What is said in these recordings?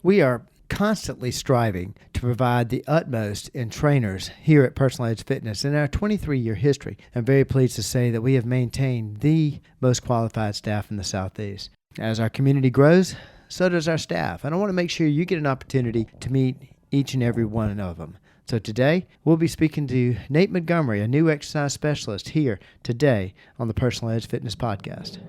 We are constantly striving to provide the utmost in trainers here at Personal Edge Fitness. In our 23-year history, I'm very pleased to say that we have maintained the most qualified staff in the Southeast. As our community grows, so does our staff. And I want to make sure you get an opportunity to meet each and every one of them. So today, we'll be speaking to Nate Montgomery, a new exercise specialist, here today on the Personal Edge Fitness Podcast.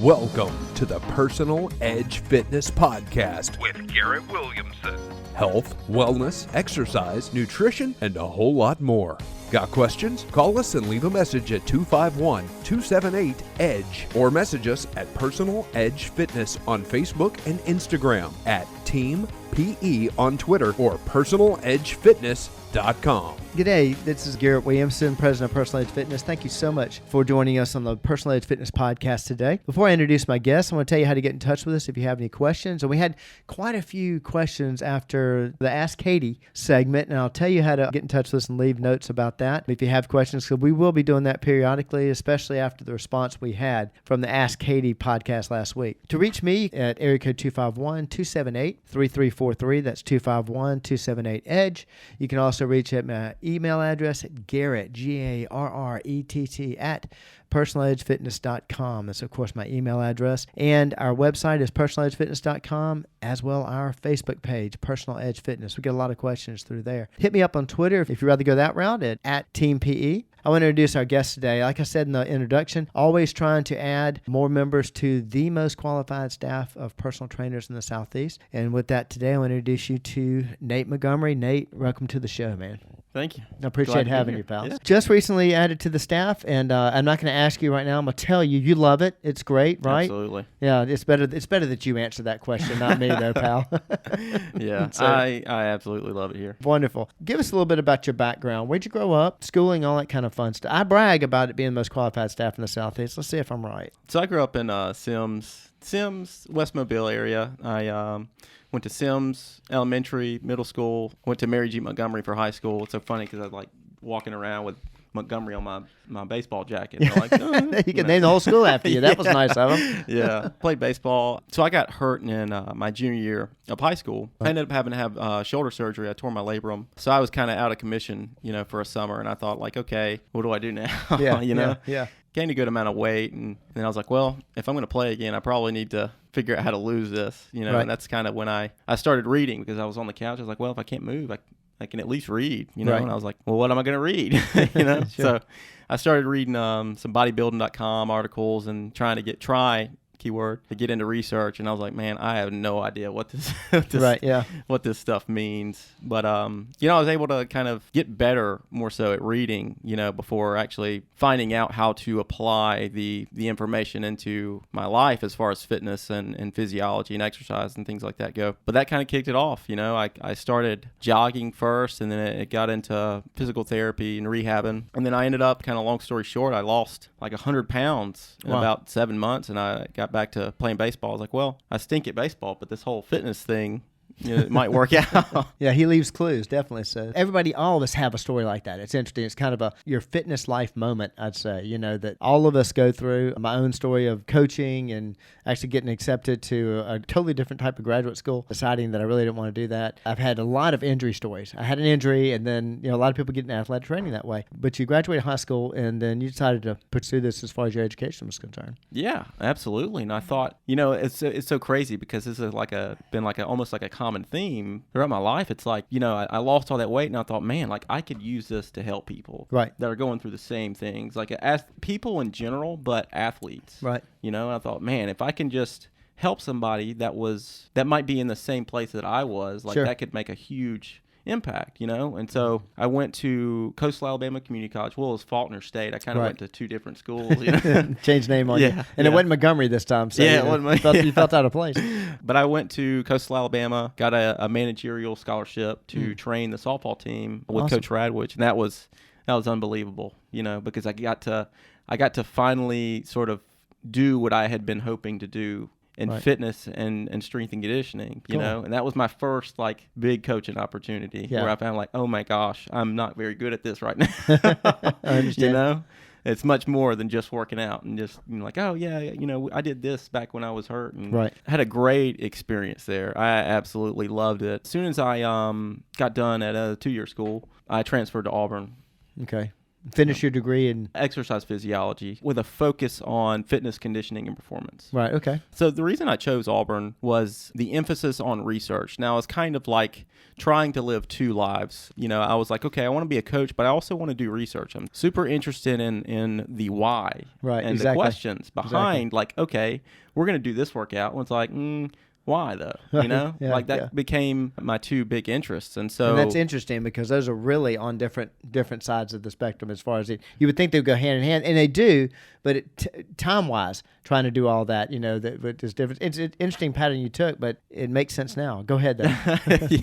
Welcome to the Personal Edge Fitness Podcast with Garrett Williamson. Health, wellness, exercise, nutrition, and a whole lot more. Got questions? Call us and leave a message at 251-278-EDGE or message us at Personal Edge Fitness on Facebook and Instagram, at Team PE on Twitter, or personaledgefitness.com. G'day, this is Garrett Williamson, president of Personal Edge Fitness. Thank you so much for joining us on the Personal Edge Fitness Podcast today. Before I introduce my guests, I want to tell you how to get in touch with us if you have any questions. And we had quite a few questions after the Ask Katie segment, and I'll tell you how to get in touch with us and leave notes about that if you have questions, because we will be doing that periodically, especially after the response we had from the Ask Katie podcast last week. To reach me at area code 251-278-3343, that's 251-278-EDGE. You can also reach at my email address at Garrett, Garrett, at personaledgefitness.com. That's, of course, my email address. And our website is personaledgefitness.com, as well our Facebook page, Personal Edge Fitness. We get a lot of questions through there. Hit me up on Twitter if you'd rather go that route at Team PE. I want to introduce our guest today. Like I said in the introduction, always trying to add more members to the most qualified staff of personal trainers in the Southeast. And with that today, I want to introduce you to Nate Montgomery. Nate, welcome to the show, man. Thank you. I appreciate having you, pal. Yeah. Just recently added to the staff, and I'm not going to ask you right now. I'm going to tell you, you love it. It's great, right? Absolutely. Yeah, it's better that you answer that question, not me, though, pal. Yeah, So- I absolutely love it here. Wonderful. Give us a little bit about your background. Where'd you grow up? Schooling, all that kind of fun stuff. I brag about it being the most qualified staff in the Southeast. Let's see if I'm right. So I grew up in Sims, West Mobile area. I went to Sims Elementary, middle school. Went to Mary G. Montgomery for high school. It's so funny because I was like walking around with Montgomery on my baseball jacket. They're like, You can name the whole school after you. That was nice of them. Yeah, played baseball. So I got hurt in my junior year of high school. I ended up having to have shoulder surgery. I tore my labrum. So I was kind of out of commission, for a summer. And I thought, like, okay, what do I do now? Yeah, yeah. Gained a good amount of weight. And then I was like, well, if I'm going to play again, I probably need to figure out how to lose this, Right. And that's kind of when I started reading, because I was on the couch. I was like, well, if I can't move, I can at least read, Right. And I was like, well, what am I going to read? Sure. So I started reading some bodybuilding.com articles and trying to get into research. And I was like, man, I have no idea what this Right, yeah. what this stuff means. But, I was able to kind of get better more so at reading, before actually finding out how to apply the information into my life as far as fitness and physiology and exercise and things like that go. But that kind of kicked it off. I started jogging first, and then it got into physical therapy and rehabbing. And then I ended up, kind of long story short, I lost like 100 pounds in Wow. about 7 months, and I got back to playing baseball. I was like, well, I stink at baseball, but this whole fitness thing, it might work out. Yeah, he leaves clues, definitely. So everybody, all of us have a story like that. It's interesting. It's kind of your fitness life moment, I'd say, that all of us go through. My own story of coaching and actually getting accepted to a totally different type of graduate school, deciding that I really didn't want to do that. I've had a lot of injury stories. I had an injury, and then, a lot of people get in athletic training that way. But you graduated high school, and then you decided to pursue this as far as your education was concerned. Yeah, absolutely. And I thought, it's so crazy, because this is been almost like a common theme throughout my life. It's like, I lost all that weight, and I thought, man, like, I could use this to help people Right. that are going through the same things, like people in general, but athletes. Right. And I thought, man, if I can just help somebody that might be in the same place that I was, like, Sure. that could make a huge impact, And so I went to Coastal Alabama Community College. Well, it was Faulkner State. I kind of Right. went to two different schools, Changed name on you. Yeah, And it yeah. wasn't Montgomery this time. So Yeah, it wasn't you felt out of place. But I went to Coastal Alabama, got a managerial scholarship to train the softball team with Awesome. Coach Radwich, and that was unbelievable, because I got to finally sort of do what I had been hoping to do in Right. fitness and strength and conditioning, Cool. and that was my first like big coaching opportunity Yeah. where I found like, oh my gosh, I'm not very good at this right now, I understand. it's much more than just working out and just like, oh yeah, I did this back when I was hurt, and Right. I had a great experience there. I absolutely loved it. As soon as I got done at a 2-year school, I transferred to Auburn. Okay. Finish your degree in. Exercise physiology with a focus on fitness, conditioning, and performance. Right. Okay. So the reason I chose Auburn was the emphasis on research. Now, it's kind of like trying to live two lives. I was like, okay, I want to be a coach, but I also want to do research. I'm super interested in the why, Right, and exactly. the questions behind, like, okay, we're going to do this workout. And it's like, why though? Yeah, That became my two big interests. And so And that's interesting because those are really on different sides of the spectrum as far as you would think they would go hand in hand, and they do, but time-wise, trying to do all that, that is different. It's an interesting pattern you took, but it makes sense now. Go ahead, though.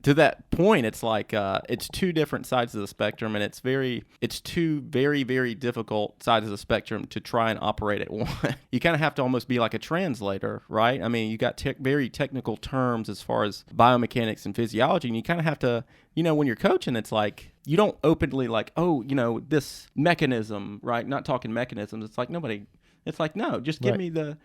To that point, it's like it's two different sides of the spectrum, and it's two very, very difficult sides of the spectrum to try and operate at one. You kind of have to almost be like a translator, right? I mean, you got very technical terms as far as biomechanics and physiology, and you kind of have to, when you're coaching, it's like you don't openly like, oh, this mechanism, right? Not talking mechanisms. It's like it's like, no, just give me the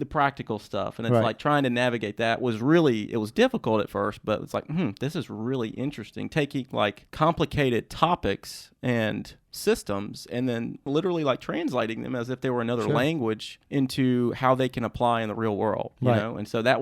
practical stuff. And it's like trying to navigate that it was difficult at first, but it's like, this is really interesting. Taking like complicated topics and systems and then literally like translating them as if they were another language into how they can apply in the real world, you know? And so it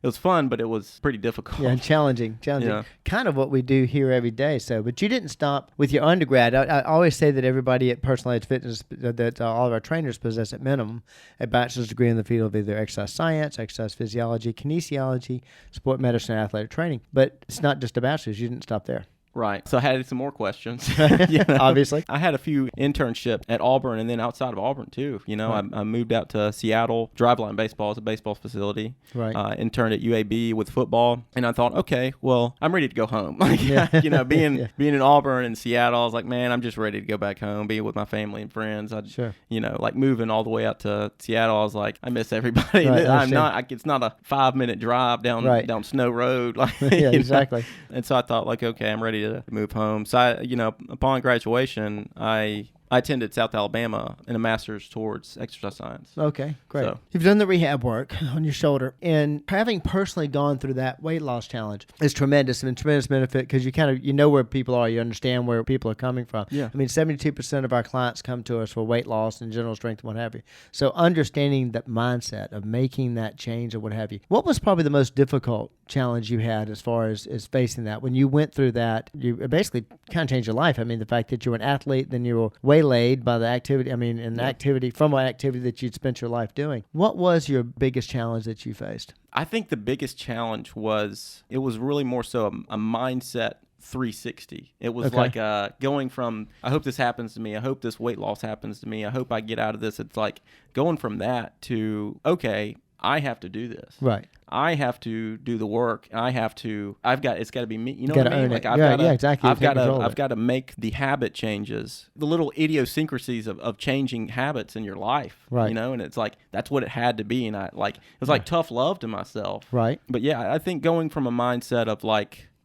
was fun, but it was pretty difficult. Yeah, challenging. Yeah. Kind of what we do here every day. So, but you didn't stop with your undergrad. I always say that everybody at Personal Edge Fitness, that all of our trainers possess at minimum a bachelor's degree in the field of either exercise science, exercise physiology, kinesiology, sport medicine, and athletic training. But it's not just a bachelor's. You didn't stop there. Right. So I had some more questions. Obviously. I had a few internships at Auburn and then outside of Auburn too. I moved out to Seattle. Driveline Baseball is a baseball facility. Right. Interned at UAB with football. And I thought, okay, well, I'm ready to go home. Being in Auburn and Seattle, I was like, man, I'm just ready to go back home, be with my family and friends. Like moving all the way out to Seattle, I was like, I miss everybody. Right, it's not a 5-minute drive down Snow Road. Exactly. And so I thought, like, okay, I'm ready to move home. So upon graduation, I attended South Alabama in a master's towards exercise science. Okay, great. So, you've done the rehab work on your shoulder, and having personally gone through that weight loss challenge is tremendous and a tremendous benefit because you know where people are, you understand where people are coming from. Yeah. I mean, 72% of our clients come to us for weight loss and general strength and what have you. So understanding that mindset of making that change or what have you. What was probably the most difficult challenge you had as far as facing that? When you went through that, you basically kind of changed your life. I mean, the fact that you were an athlete, then you were waylaid by the activity, activity that you'd spent your life doing. What was your biggest challenge that you faced? I think the biggest challenge was really more so a mindset 360. It was like going from, I hope this happens to me. I hope this weight loss happens to me. I hope I get out of this. It's like going from that to, okay, I have to do this. Right. I have to do the work. It's got to be me. You know what I mean? Like exactly. I've got to make the habit changes, the little idiosyncrasies of changing habits in your life. Right. And it's like, that's what it had to be. And it was like tough love to myself. Right. But yeah, I think going from a mindset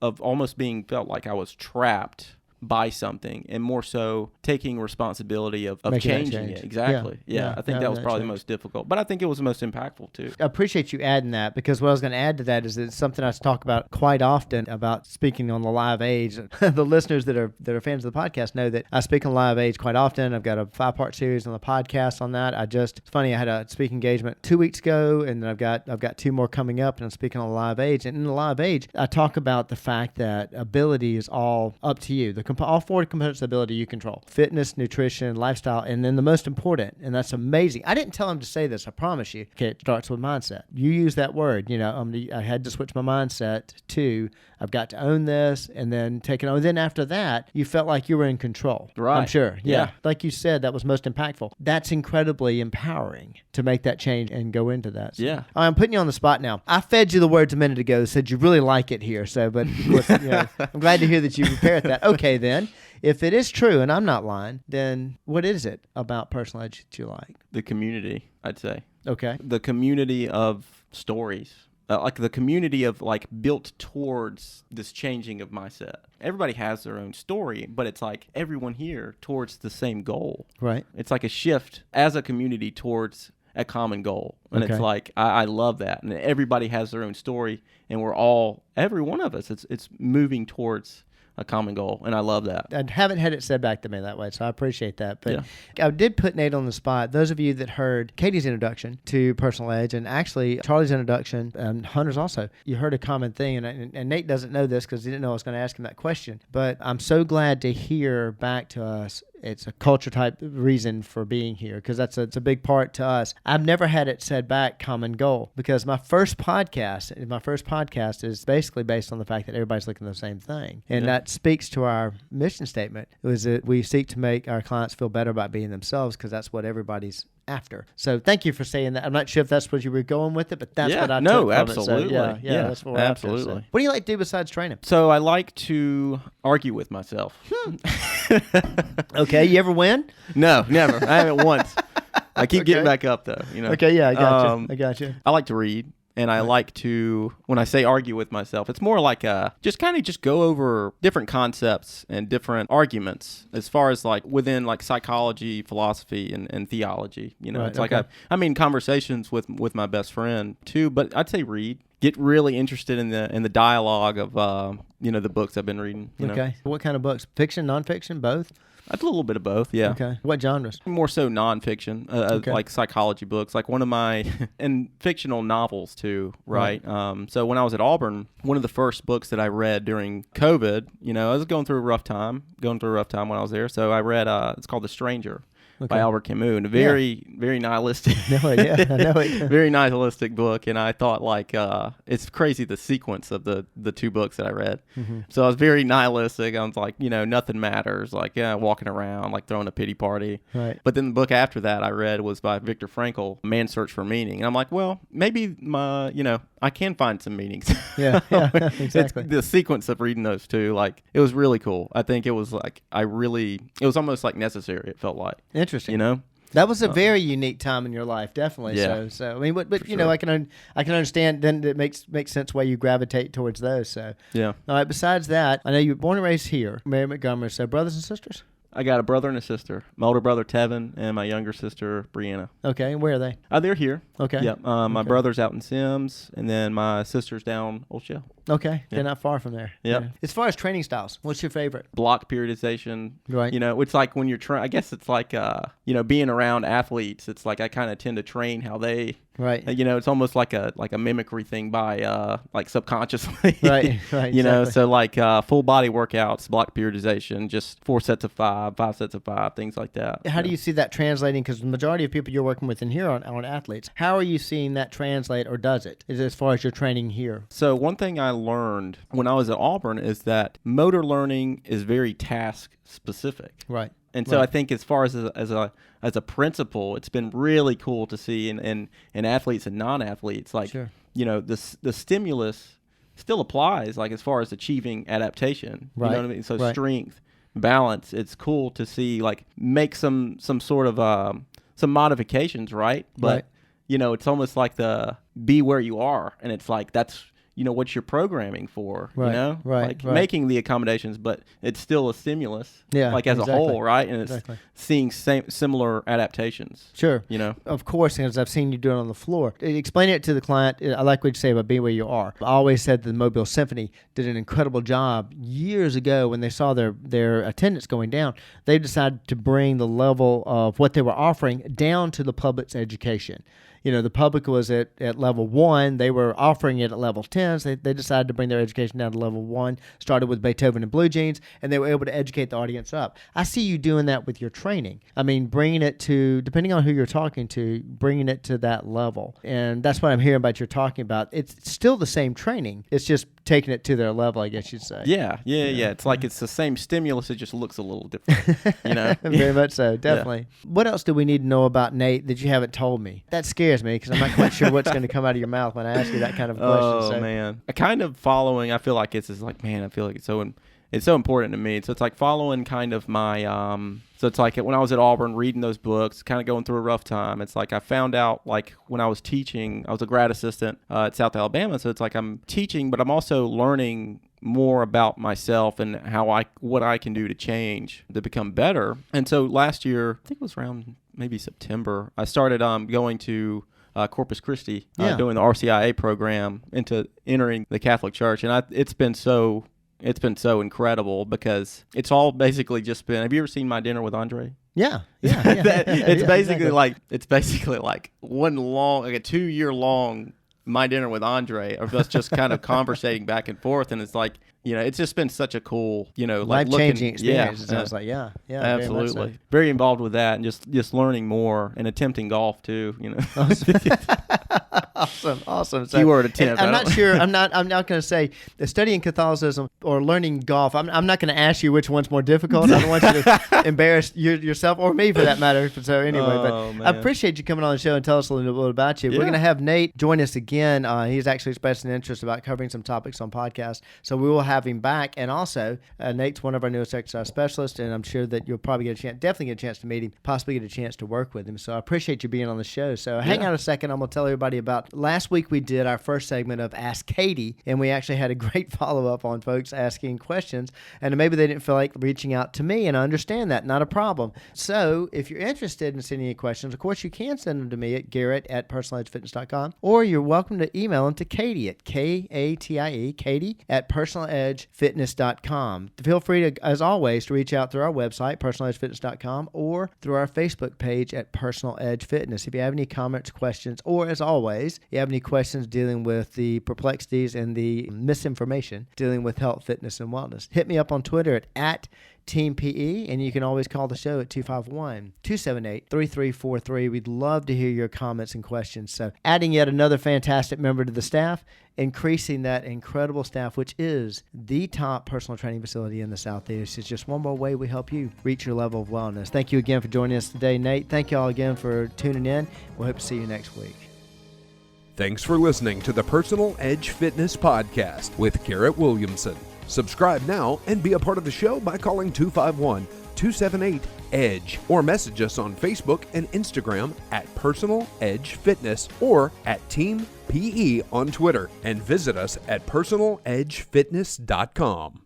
of almost felt like I was trapped by something and more so taking responsibility of changing it. Exactly. Yeah. I think that was probably the most difficult, but I think it was the most impactful too. I appreciate you adding that because what I was going to add to that is it's something I talk about quite often about speaking on the live age. The listeners that are fans of the podcast know that I speak on live age quite often. I've got a 5-part series on the podcast on that. It's funny, I had a speaking engagement 2 weeks ago and then I've got 2 more coming up and I'm speaking on the live age. And in the live age, I talk about the fact that ability is all up to you. All 4 components of ability you control: fitness, nutrition, lifestyle, and then the most important, and that's amazing. I didn't tell him to say this, I promise you. Okay, it starts with mindset. You use that word, I had to switch my mindset to, I've got to own this, and then take it on. Then after that, you felt like you were in control. Right. I'm sure. Yeah. Like you said, that was most impactful. That's incredibly empowering to make that change and go into that. So, yeah. I'm putting you on the spot now. I fed you the words a minute ago, said you really like it here. So, but of course, I'm glad to hear that you prepared that. Okay, then. If it is true, and I'm not lying, then what is it about Personal Edge that you like? The community, I'd say. Okay. The community of stories. like the community of like built towards this changing of mindset. Everybody has their own story, but it's like everyone here towards the same goal. Right. It's like a shift as a community towards a common goal. And it's like, I love that. And everybody has their own story, and we're all, every one of us, it's moving towards a common goal, and I love that. I haven't had it said back to me that way, so I appreciate that. But I did put Nate on the spot. Those of you that heard Katie's introduction to Personal Edge, and actually Charlie's introduction, and Hunter's also, you heard a common thing, and Nate doesn't know this because he didn't know I was going to ask him that question. But I'm so glad to hear back to us. It's a culture type reason for being here, because it's a big part to us. I've never had it said back, common goal, because my first podcast is basically based on the fact that everybody's looking at the same thing. And that speaks to our mission statement, was that we seek to make our clients feel better about being themselves, because that's what everybody's after. So thank you for saying that. I'm not sure if that's what you were going with it, but that's what I took from absolutely. it. So yeah, that's what we're absolutely. after. So. What do you like to do besides training? So I like to argue with myself. Okay, you ever win? No, never. I haven't once. I keep getting back up though. You know. Okay, yeah, I got you. I like to read. And I like to, when I say argue with myself, it's more like just go over different concepts and different arguments as far as like within like psychology, philosophy, and theology. You know, right, it's like conversations with my best friend too. But I'd say read. Get really interested in the dialogue of the books I've been reading. You know? What kind of books? Fiction, nonfiction, both? That's a little bit of both, yeah. Okay. What genres? More so nonfiction, like psychology books, like one of my, and fictional novels too, right? So when I was at Auburn, one of the first books that I read during COVID, I was going through a rough time when I was there. So I read, it's called The Stranger. By Albert Camus, and a very nihilistic, I know it. very nihilistic book. And I thought it's crazy the sequence of the two books that I read. Mm-hmm. So I was very nihilistic. I was like, nothing matters. Like, walking around, like throwing a pity party. Right. But then the book after that I read was by Viktor Frankl, Man's Search for Meaning. And I'm like, well, maybe I can find some meanings. Yeah, exactly. It's the sequence of reading those two, like, it was really cool. I think it was like, it was almost like necessary, it felt like. Interesting. That was a very unique time in your life, definitely. Yeah. So I mean, but sure. I can understand. Then it makes sense why you gravitate towards those. So yeah. All right. Besides that, I know you were born and raised here, Mary Montgomery. So brothers and sisters. I got a brother and a sister. My older brother Tevin and my younger sister Brianna. Okay, and where are they? They're here. Okay. Yeah. My brother's out in Sims, and then my sister's down Old Shell. Okay, yeah. They're not far from there. Yep. Yeah. As far as training styles, what's your favorite? Block periodization. Right. It's like when you're trying. I guess it's like being around athletes. It's like I kind of tend to train how they. Right. It's almost like a mimicry thing by like subconsciously. Right. Exactly. So like full body workouts, block periodization, just 4 sets of 5, 5 sets of 5, things like that. How do you see that translating? Because the majority of people you're working with in here are athletes. How are you seeing that translate, or does it? As far as your training here? So one thing I learned when I was at Auburn is that motor learning is very task specific. Right. And so I think as far as a principle, it's been really cool to see in athletes and non-athletes, like, sure. The stimulus still applies, like as far as achieving adaptation. Right. You know what I mean? So right. strength, balance, it's cool to see, like, make some sort of some modifications, right? But, right. It's almost like the be where you are. And it's like, that's, what you're programming for, right. like making the accommodations, but it's still a stimulus, like as exactly. a whole, right? And it's seeing similar adaptations. Sure. Of course, because I've seen you do it on the floor. Explain it to the client. I like what you say about be where you are. I always said the Mobile Symphony did an incredible job years ago when they saw their attendance going down. They decided to bring the level of what they were offering down to the public's education. The public was at level 1. They were offering it at level 10. So they decided to bring their education down to level 1, started with Beethoven and Blue Jeans, and they were able to educate the audience up. I see you doing that with your training. I mean, bringing it to, depending on who you're talking to, bringing it to that level. And that's what I'm hearing about you're talking about. It's still the same training. It's just taking it to their level, I guess you'd say. Yeah. It's like it's the same stimulus. It just looks a little different, Very much so, definitely. Yeah. What else do we need to know about Nate that you haven't told me? That scares me because I'm not quite sure what's going to come out of your mouth when I ask you that kind of question. Oh, man. A kind of following, I feel like it's like, man, I feel like it's so it's so important to me. So it's like following kind of my so it's like when I was at Auburn reading those books, kind of going through a rough time. It's like I found out, like, when I was teaching, I was a grad assistant at South Alabama. So it's like I'm teaching, but I'm also learning more about myself and what I can do to change, to become better. And so last year, I think it was around maybe September, I started going to Corpus Christi, doing the RCIA program, into entering the Catholic Church. And it's been so incredible, because it's all basically just been, have you ever seen My Dinner with Andre? Yeah. It's basically like one long, like a 2-year long My Dinner with Andre, of us just kind of conversating back and forth. And it's like, it's just been such a cool, like life-changing experience. Yeah, I was like, yeah, absolutely. Very involved with that, and just learning more, and attempting golf too. Awesome. So, keyword attempt. I'm not sure. I'm not going to say studying Catholicism or learning golf. I'm not going to ask you which one's more difficult. I don't want you to embarrass yourself, or me for that matter. So anyway, I appreciate you coming on the show and tell us a little bit about you. Yeah. We're going to have Nate join us again. He's actually expressed an interest about covering some topics on podcasts, so we will have him back. And also, Nate's one of our newest exercise specialists, and I'm sure that you'll probably definitely get a chance to meet him, possibly get a chance to work with him. So I appreciate you being on the show. So hang out a second. I'm going to tell everybody about last week we did our first segment of Ask Katie, and we actually had a great follow-up on folks asking questions, and maybe they didn't feel like reaching out to me, and I understand that, not a problem. So if you're interested in sending any questions, of course you can send them to me at garrett@personaledgefitness.com, or you're welcome to email them to Katie at Katie, Katie at personaledgefitness.com. Feel free to, as always, to reach out through our website, personaledgefitness.com, or through our Facebook page at Personal Edge Fitness. If you have any comments, questions, or as always, you have any questions dealing with the perplexities and the misinformation dealing with health, fitness, and wellness, hit me up on Twitter at Team PE, and you can always call the show at 251-278-3343. We'd love to hear your comments and questions. So adding yet another fantastic member to the staff, increasing that incredible staff, which is the top personal training facility in the Southeast. It's just one more way we help you reach your level of wellness. Thank you again for joining us today, Nate. Thank you all again for tuning in. We'll hope to see you next week. Thanks for listening to the Personal Edge Fitness Podcast with Garrett Williamson. Subscribe now and be a part of the show by calling 251-278-EDGE, or message us on Facebook and Instagram at Personal Edge Fitness, or at Team PE on Twitter, and visit us at personaledgefitness.com.